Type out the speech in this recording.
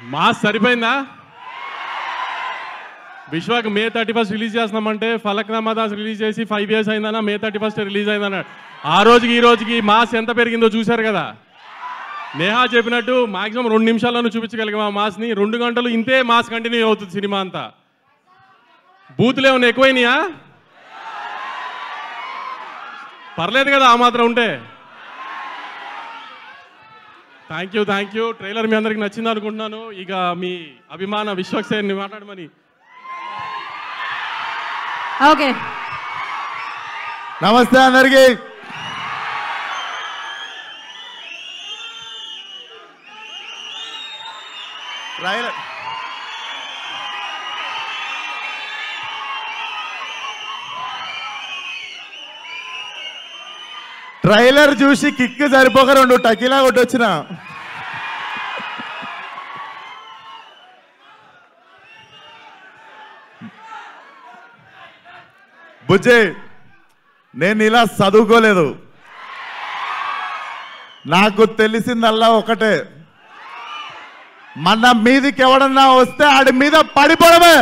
Mass సరిపోయిందా? విశ్వాకి May 31 release చేస్తున్నామంటే Falaknuma Das release చేసి 5 years అయిందన్నా, May 31 రిలీజ్ అయిందన్నాడు. ఆ రోజుకి ఈ రోజుకి మాస్ ఎంత పెరిగిందో చూశారు కదా. నేహా చెప్పినట్టు మాక్సిమం 2 నిమిషాల్లోనూ చూపించగలిగాం ఆ మాస్ని. 2 గంటలు ఇంతే మాస్ కంటిన్యూ అవుతుంది సినిమా అంతా. బూతులు ఏమన్నా ఎక్కువైనాయా? పర్లేదు కదా ఆ మాత్రం ఉంటే. Thank you. ట్రైలర్ మీ అందరికి నచ్చింది అనుకుంటున్నాను. ఇక మీ అభిమాన విశ్వక్ సేన్ని మాట్లాడమని. ఓకే, నమస్తే అందరికి. ట్రైలర్ చూసి కిక్ సరిపోక 2 టకీలా కొట్టొచ్చిన. బుజ్జి, నేను ఇలా చదువుకోలేదు. నాకు తెలిసిందల్లా ఒకటే, మన మీదికి ఎవడన్నా వస్తే ఆడి మీద పడిపోవడమే.